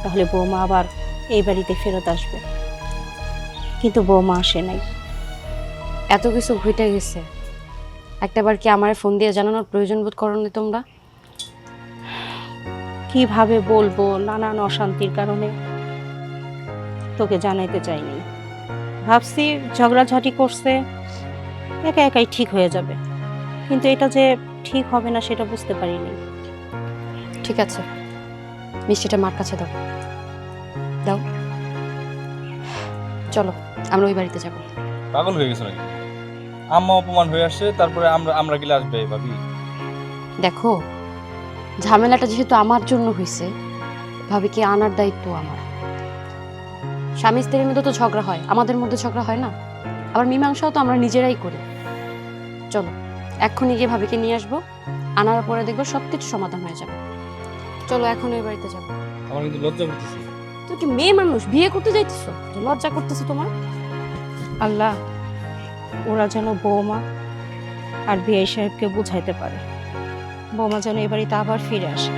D: তাহলে বৌমা আবার এই বাড়িতে ফেরত আসবে। কিন্তু বৌমা আসে নাই।
A: এত কিছু ঘটে গেছে, একটাবার কি আমারে ফোন দিয়ে জানানোর প্রয়োজন বোধ করো না তোমরা?
D: কিভাবে বলবো, নানান অশান্তির কারণে তোকে জানাইতে চাইনি। ভাবছি ঝগড়াঝাটি করছে, একা একাই ঠিক হয়ে যাবে, কিন্তু এটা যে ঠিক হবে না সেটা বুঝতে পারিনি।
A: ঠিক আছে, মিষ্টিটা মার কাছে দাও। দাও, চলো আমরা ওই বাড়িতে যাবো।
E: পাগল হয়ে গেছো নাকি? আম্মা অপমান হয়ে আসছে, তারপরে আমরা গেলে আসবে ভাবি?
A: দেখো, ঝামেলাটা যেহেতু আমার জন্য হয়েছে, ভাবি কি আনার দায়িত্ব আমার। স্বামী স্ত্রীর মধ্যে তো ঝগড়া হয়, আমাদের মধ্যে ঝগড়া হয় না? আবার মীমাংসাও তো আমরা নিজেরাই করি। চলো এক্ষুনি গিয়ে ভাবিকে নিয়ে আসবো, আনার পরে দেখবো সব কিছু সমাধান হয়ে যাবে। চলো এখন ওই বাড়িতে যাবো।
E: আমার কিন্তু লজ্জা করতেছে।
A: তুই কি মেয়ে মানুষ, বিয়ে করতে যাইতেছো, লজ্জা করতেছে তোমার?
D: আল্লাহ, ওরা যেন বৌমা আর বিআই সাহেবকে বুঝাইতে পারে, বৌমা যেন এ বাড়িতে আবার ফিরে আসে।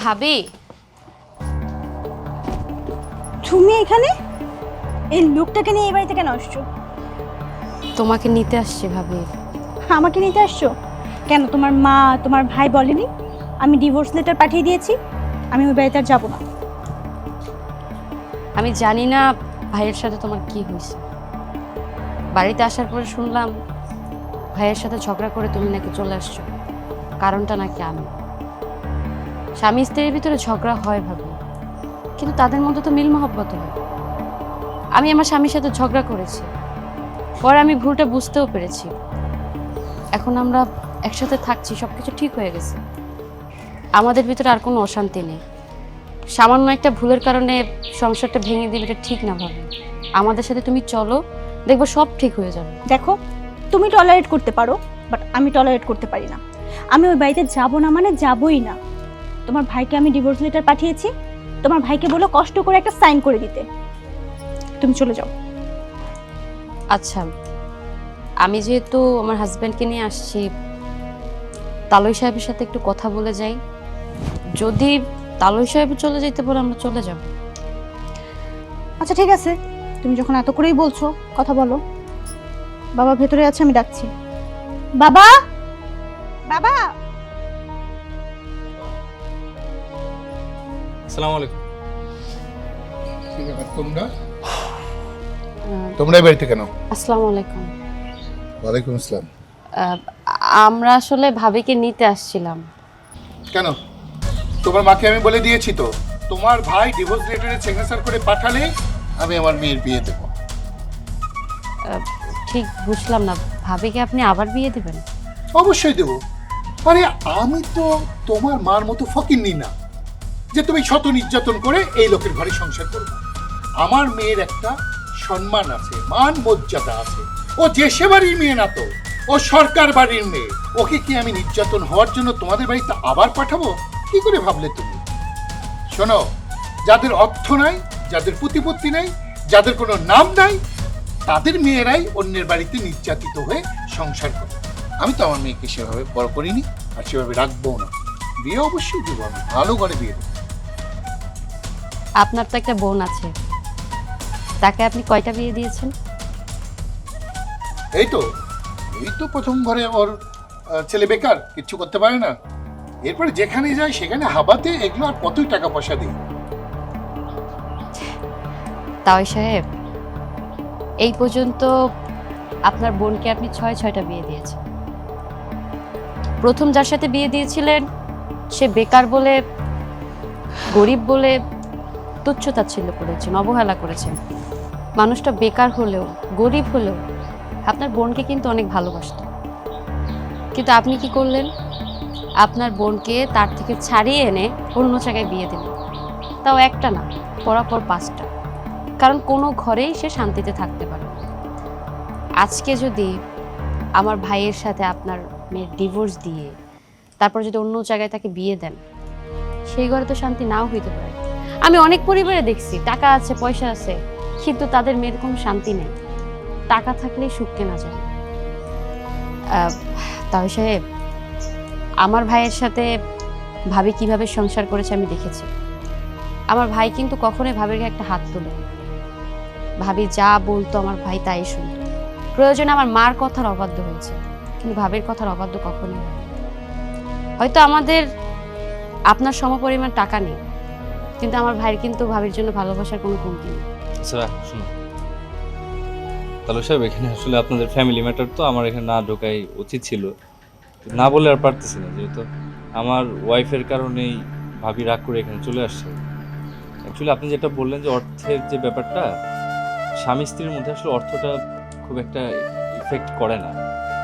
A: ভাবি,
B: তুমি এখানে এই লোকটাকে নিয়ে এই বাড়িতে কেন আসছো?
A: তোমাকে নিতে আসছি ভাবি।
B: আমাকে নিতে আসছো কেন? তোমার মা তোমার ভাই বলেনি আমি ডিভোর্স লেটার পাঠিয়ে দিয়েছি, আমি ওই বাড়িতে আর যাবো না?
A: আমি জানি না ভাইয়ের সাথে তোমার কি হয়েছে। বাড়িতে আসার পরে শুনলাম ভাইয়ের সাথে ঝগড়া করে তুমি নাকি চলে আসছো, কারণটা নাকি আমি। স্বামী স্ত্রীর ভিতরে ঝগড়া হয় ভাবি, কিন্তু তাদের মধ্যে তো মিল মহব্বত হয়। আমি আমার স্বামীর সাথে ঝগড়া করেছি, পরে আমি ভুলটা বুঝতেও পেরেছি। এখন আমরা একসাথে থাকছি, সবকিছু ঠিক হয়ে গেছে। আমাদের ভিতরে আর কোনো অশান্তি নেই। সামান্য একটা ভুলের কারণে সংসারটা ভেঙে দিলে এটা ঠিক না ভাবি। আমাদের সাথে তুমি চলো, দেখবো সব ঠিক হয়ে যাবে।
B: দেখো, তুমি টলারেট করতে পারো, বাট আমি টলারেট করতে পারি না। আমি ওই বাড়িতে যাব না মানে যাবই না। তোমার ভাইকে আমি ডিভোর্স লেটার পাঠিয়েছি, তোমার ভাইকে বলো কষ্ট করে একটা সাইন করে দিতে। তুমি চলে যাও।
A: আচ্ছা, আমি যেহেতু আমার হাজব্যান্ডকে নিয়ে আসছি, তালই সাহেবের সাথে একটু কথা বলে যাই। যদি তালই সাহেব চলে যেতে বলে আমরা চলে যাব।
B: আচ্ছা ঠিক আছে, তুমি যখন এত করেই বলছো কথা বলো। বাবা ভেতরে আছে, আমি ডাকছি। বাবা, বাবা।
E: আসসালামু আলাইকুম।
F: তোমরা এই বাড়িতে কেন?
A: আসসালামু আলাইকুম।
F: ওয়ালাইকুম আসসালাম।
A: আমরা আসলে ভাবিকে নিতে আসছিলাম।
F: কেন? তোমার মাকে আমি বলে দিয়েছি তো, তোমার ভাই ডিভোর্স লেটারে সিগনেচার করে পাঠালে আমি আমার মেয়ের বিয়ে দেবো।
A: ঠিক বুঝলাম না, ভাবিকে আপনি আবার বিয়ে দিবেন?
F: অবশ্যই দেবো। আরে আমি তো তোমার মার মতো ফকিন্নি না যে তুমি শত নির্যাতন করে এই লোকের ঘরে সংসার করবে। আমার মেয়ের একটা সম্মান আছে, মান মর্যাদা আছে। ও দেশে বাড়ির মেয়ে না তো, ও সরকার বাড়ির মেয়ে। ওকে কি আমি নির্যাতন হওয়ার জন্য তোমাদের বাড়িতে আবার পাঠাবো? কি করে ভাবলে তুমি? শোনো, যাদের অর্থ নাই, যাদের প্রতিপত্তি নাই, যাদের কোনো নাম নাই, তাদের মেয়েরাই অন্যের বাড়িতে নির্যাতিত হয়ে সংসার করে। আমি তো আমার মেয়েকে সেভাবে বড় করিনি, আর সেভাবে রাখবো না। বিয়ে অবশ্যই দেবো, আমি ভালো করে বিয়ে দেবো।
A: আপনার তো একটা বোন আছে, তাকে আপনি কয়টা বিয়ে দিয়েছেন?
F: এই তো প্রথম ঘরে ওর ছেলে বেকার, কিচ্ছু করতে পারে না। এরপরে যেখানে যায় সেখানে হাবাতে এগুলো আর কতই টাকা পয়সা দিই।
A: তাই সাহেব, এই পর্যন্ত আপনার বোনকে আপনি 6টা বিয়ে দিয়েছেন। প্রথম যার সাথে বিয়ে দিয়েছিলেন সে বেকার বলে, গরিব বলে তুচ্ছ-তাচ্ছিল্য করেছেন, অবহেলা করেছেন। মানুষটা বেকার হলেও, গরিব হলেও আপনার বোনকে কিন্তু অনেক ভালোবাসত। কিন্তু আপনি কি করলেন? আপনার বোনকে তার থেকে ছাড়িয়ে এনে অন্য জায়গায় বিয়ে দিলেন, তাও একটা না, পরাপর 5টা। কারণ কোনো ঘরেই সে শান্তিতে থাকতে পারে। আজকে যদি আমার ভাইয়ের সাথে আপনার মেয়ের ডিভোর্স দিয়ে তারপর যদি অন্য জায়গায় তাকে বিয়ে দেন, সেই ঘরে তো শান্তি নাও হইতে পারে। আমি অনেক পরিবারে দেখছি টাকা আছে, পয়সা আছে, কিন্তু তাদের মেয়ের কোনো শান্তি নেই। টাকা থাকলেই সুখ কেনা যায়। তাই সাহেব, আমার ভাইয়ের সাথে ভাবি কিভাবে সংসার করেছে আমি দেখেছি। আমার ভাই কিন্তু কখনোই ভাবির গায়ে একটা হাত তোলে। ভাবি যা বলতো আমার ভাই তাই শুনতো। প্রয়োজনে আমার মার কথার অবাধ্য হয়েছে, কিন্তু ভাবির কথার অবাধ্য কখনোই হয়নি। হয়তো আমাদের আপনার সমপরিমাণ টাকা নেই, কিন্তু আমার ভাইয়ের কিন্তু ভাবির জন্য ভালোবাসার কোনো কমতি নেই।
E: আচ্ছা শুনো, তাহলে সাহেব এখানে আসলে আপনাদের ফ্যামিলি ম্যাটার, তো আমার এখানে না ঢোকাই উচিত ছিল, না বলে আর পারতেছি না। যেহেতু আমার ওয়াইফের কারণেই ভাবি রাগ করে এখানে চলে আসছে। অ্যাকচুয়ালি আপনি যেটা বললেন যে অর্থের যে ব্যাপারটা, স্বামী স্ত্রীর মধ্যে আসলে অর্থটা খুব একটা ইফেক্ট করে না।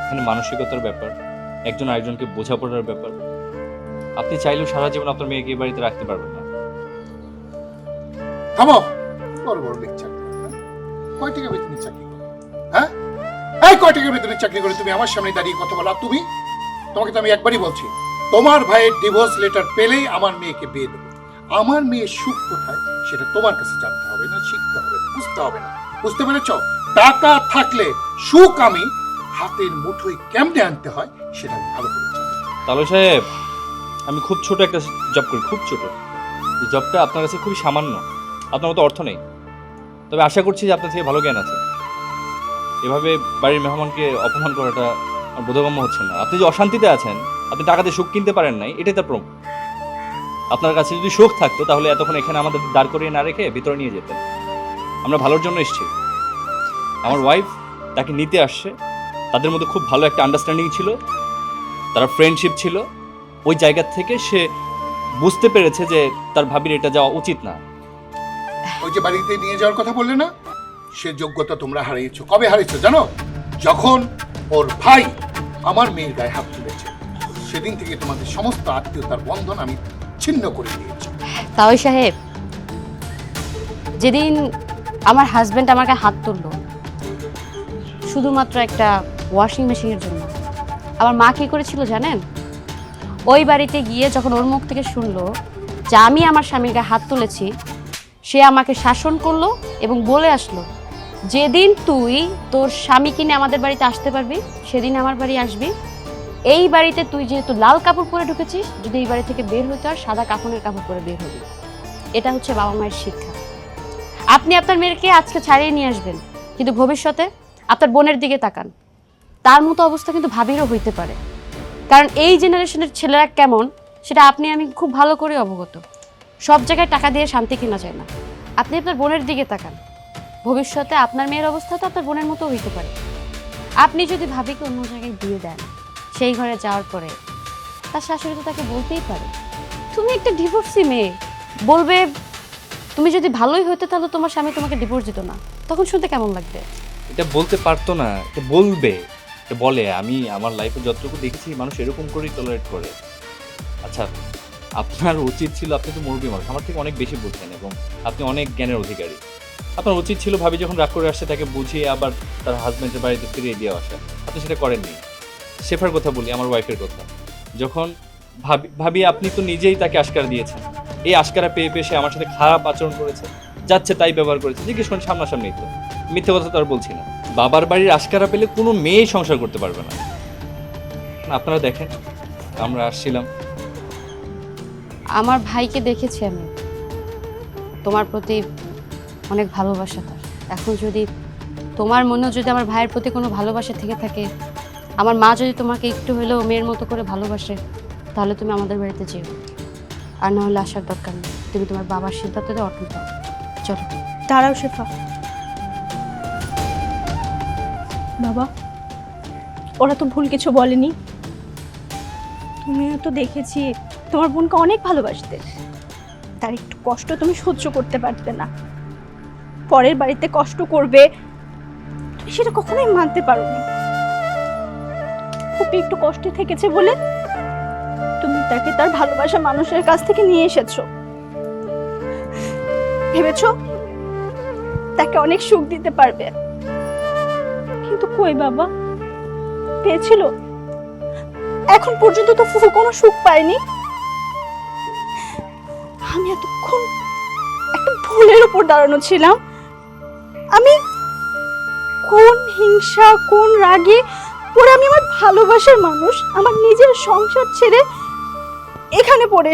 E: এখানে মানসিকতার ব্যাপার, একজন আরেকজনকে বোঝাপড়ার ব্যাপার। আপনি চাইলেও সারা জীবন আপনার মেয়েকে এই বাড়িতে রাখতে পারবেন না।
F: থামো, বড় বড় লেকচার। কয় টাকা বেতনের চাকরি করো? হ্যাঁ, এই কয় টাকা বেতনের চাকরি করে তুমি আমার সামনে দাঁড়িয়ে কথা বলো? আর তুমি, তোমাকে তো আমি একবারই বলছি, তোমার ভাইয়ের ডিভোর্স লেটার পেলেই আমার মেয়েকে বিয়ে দেবো। আমার মেয়ের সুখ কোথায় সেটা তোমার কাছে জানতে হবে না, শিখতে হবে না, বুঝতে হবে না। বুঝতে পেরেছ? টাকা থাকলে সুখ আমি হাতের মুঠোয় কেমনে আনতে হয় সেটা আমি ভালো করে জানি।
E: তালু সাহেব, আমি খুব ছোট একটা জব করি, খুব ছোট। এই জবটা আপনার কাছে খুবই সামান্য, আপনার মতো অর্থ নেই। তবে আশা করছি যে আপনার থেকে ভালো জ্ঞান আছে। এভাবে বাড়ির মেহমানকে অপমান করাটা আমার বোধগম্য হচ্ছে না। আপনি যে অশান্তিতে আছেন, আপনি টাকাতে সুখ কিনতে পারেন নাই, এটাই তার প্রমাণ। আপনার কাছে যদি সুখ থাকতো তাহলে এতক্ষণ এখানে আমাদের দাঁড় করিয়ে না রেখে ভিতরে নিয়ে যেতেন। আমরা ভালোর জন্য এসেছি। আমার ওয়াইফ তাকে নিতে আসছে, তাদের মধ্যে খুব ভালো একটা আন্ডারস্ট্যান্ডিং ছিল, তারা ফ্রেন্ডশিপ ছিল। ওই জায়গা থেকে সে বুঝতে পেরেছে যে তার ভাবির এটা যাওয়া উচিত না।
F: ওই যে বাড়িতে নিয়ে যাওয়ার কথা বললে না, সে যোগ্যতা তোমরা হারিয়েছো। কবে হারিয়েছো জানো? যখন ওর ভাই আমার মেয়ের গায়ে হাত তুলেছে, সেদিন থেকে তোমাদের সমস্ত আত্মীয়তার বন্ধন আমি ছিন্ন করে দিয়েছি।
A: তাওই সাহেব, যেদিন আমার হাজবেন্ড আমার গায়ে হাত তুললো শুধুমাত্র একটা ওয়াশিং মেশিনের জন্য, আমার মা কি করেছিল জানেন? ওই বাড়িতে গিয়ে যখন ওর মুখ থেকে শুনলো যে আমি আমার স্বামীর গায়ে হাত তুলেছি, সে আমাকে শাসন করলো এবং বলে আসলো, যেদিন তুই তোর স্বামীকে নিয়ে আমাদের বাড়িতে আসতে পারবি সেদিন আমার বাড়ি আসবি। এই বাড়িতে তুই যেহেতু লাল কাপড় পরে ঢুকেছিস, যদি এই বাড়ি থেকে বের হতে আর সাদা কাফনের কাপড় পরে বের হবি। এটা হচ্ছে বাবা মায়ের শিক্ষা। আপনি আপনার মেয়েকে আজকে ছাড়িয়ে নিয়ে আসবেন, কিন্তু ভবিষ্যতে আপনার বোনের দিকে তাকান, তার মতো অবস্থা কিন্তু ভাবিরও হইতে পারে। কারণ এই জেনারেশনের ছেলেরা কেমন সেটা আপনি আমি খুব ভালো করে অবগত। সব জায়গায় টাকা দিয়ে শান্তি কেনা যায় না। আপনি আপনার বোনের দিকে তাকান, ভবিষ্যতে আপনার মেয়ের অবস্থা তো আপনার বোনের মতো হইতে পারে। আপনি যদি ভাবিকে অন্য জায়গায় দিয়ে দেন, সেই ঘরে যাওয়ার পরে তার শাশুড়ি তো তাকে বলতেই পারে, তুমি একটা ডিভোর্সি মেয়ে। বলবে, তুমি যদি ভালোই হইতে তাহলে তোমার স্বামী তোমাকে ডিভোর্স দিত না। তখন শুনতে কেমন লাগবে?
E: এটা বলতে পারতো না, এটা বলবে, এটা বলে। আমি আমার লাইফে যতটুকু দেখেছি মানুষ এরকম করেই টলারেট করে। আচ্ছা, আপনার উচিত ছিল, আপনি তো মুরব্বী মানুষ, আমার থেকে অনেক বেশি বুঝছেন এবং আপনি অনেক জ্ঞানের অধিকারী। আপনার উচিত ছিল ভাবি যখন রাগ করে আসছে তাকে বুঝিয়ে আবার তার হাজব্যান্ডের বাড়িতে ফিরিয়ে দিয়ে আসা। আপনি সেটা করেননি। শেফার কথা বলি, আমার ওয়াইফের কথা। যখন ভাবি আপনি তো নিজেই তাকে আশকারা দিয়েছেন, এই আশকারা পেয়ে পেয়ে সে আমার সাথে খারাপ আচরণ করেছে, যাচ্ছে তাই ব্যবহার করেছে। জিজ্ঞেস করেন সামনাসামনি, তো মিথ্যে কথা তো আর বলছি না। বাবার বাড়ির আশকারা পেলে কোনো মেয়েই সংসার করতে পারবে না। আপনারা দেখেন, আমরা আসছিলাম,
A: আমার ভাইকে দেখেছি আমি, তোমার প্রতি অনেক ভালোবাসা তার। এখন যদি তোমার মনেও যদি আমার ভাইয়ের প্রতি কোনো ভালোবাসা থেকে থাকে, আমার মা যদি তোমাকে একটু হলেও মেয়ের মতো করে ভালোবাসে, তাহলে তুমি আমাদের বাড়িতে যেও। আর না হলে আসার দরকার নেই, তুমি তোমার বাবার সিদ্ধান্তে অটল থাকো। চলো।
B: দাঁড়াও শেফা। বাবা, ওরা তো ভুল কিছু বলেনি। তুমিও তো দেখেছি তোমার বোনকে অনেক ভালোবাসতে, তার একটু কষ্ট তুমি সহ্য করতে পারতে না। পরের বাড়িতে কষ্ট করবে তুমি সেটা কখনোই মানতে পারোনি। খুব একটু কষ্টে থেকেছে বলে তুমি তাকে তার ভালোবাসা মানুষের কাছ থেকে নিয়ে এসেছো। ভেবেছো তাকে অনেক সুখ দিতে পারবে, কিন্তু কই বাবা, পেয়েছিল? এখন পর্যন্ত তো ফুফু কোনো সুখ পায়নি। আমি এতক্ষণ একটা ভুলের উপর দাঁড়ানো ছিলাম। আমি কোন হিংসা, কোন রাগে পরে আমি আমার ভালোবাসার মানুষ, আমার নিজের সংসার ছেড়ে এখানে পড়ে,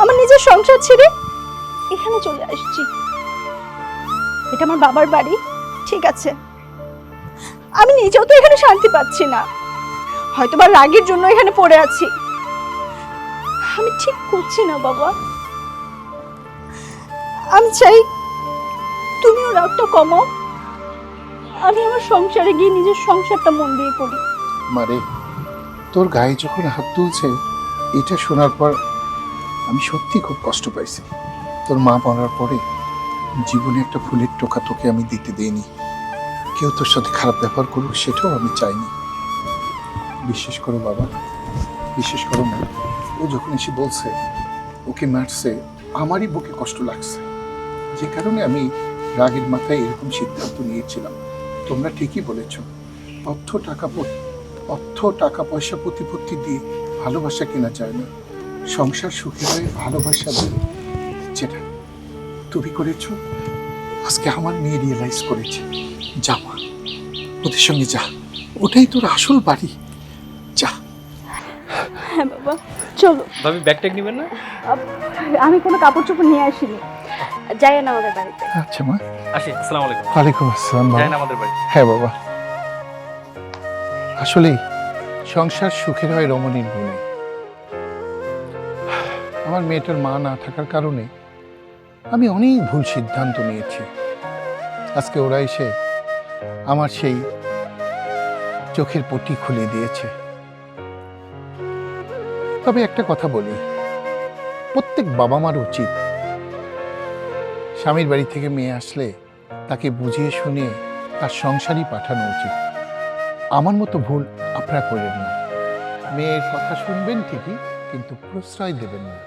B: আমার নিজের সংসার ছেড়ে এখানে চলে আসছি। এটা আমার বাবার বাড়ি, ঠিক আছে, আমি নিজেও তো এখানে শান্তি পাচ্ছি না, হয়তো বা রাগের জন্য এখানে পড়ে আছি। আমি ঠিক করছি না বাবা। আমি চাই তুমিও রাগটা কমাও, আমি আমার সংসারে গিয়ে নিজের সংসারটা মন দিয়ে করি।
F: মারে, তোর গায়ে যখন হাত তুলছে এটা শোনার পর আমি সত্যি খুব কষ্ট পাইছি। তোর মা মরার পরে জীবনে একটা ফুলের টোকা তোকে আমি দিতে দেইনি, কেউ তোর সাথে খারাপ ব্যবহার করুক সেটাও আমি চাইনি। বিশ্বাস করো বাবা, বিশ্বাস করো না, ও যখন এসে বলছে ওকে মারছে, আমারই বুকে কষ্ট লাগছে। যে কারণে আমি রাগের মাথায় এরকম সিদ্ধান্ত নিয়েছিলাম। তোমরা ঠিকই বলেছ, অর্থ টাকা পয়সা প্রতিপত্তি দিয়ে ভালোবাসা কেনা যায় না। সংসার সুখী হয়ে ভালোবাসা দিয়ে, যেটা তুমি করেছ, আজকে আমার মেয়ে রিয়েলাইজ করেছে। যা মা, ওদের সঙ্গে যা, ওটাই তোর আসল বাড়ি। যা।
B: হ্যাঁ বাবা, চলো।
E: ভাবি ব্যাগ ট্যাগ নেবেন না?
B: আমি কোনো কাপড় চোপড় নিয়ে আসিনি, যাই না আমাদের বাড়িতে।
F: আচ্ছা মা।
E: আসি, আসসালামু আলাইকুম।
F: ওয়ালাইকুম আসসালাম।
E: যাই না আমাদের বাড়ি?
F: হ্যাঁ বাবা, আসলেই সংসার সুখের হয় রমণীর গুণে। আমার মেয়েটার মা না থাকার কারণে আমি অনেক ভুল সিদ্ধান্ত নিয়েছি। আজকে ওরা এসে আমার সেই চোখের পট্টি খুলে দিয়েছে। তবে একটা কথা বলি, প্রত্যেক বাবা মার উচিত স্বামীর বাড়ি থেকে মেয়ে আসলে তাকে বুঝিয়ে শুনিয়ে তার সংসারই পাঠানো উচিত। আমার মতো ভুল আপনারা করেন না। মেয়ের কথা শুনবেন ঠিকই, কিন্তু প্রশ্রয় দেবেন না।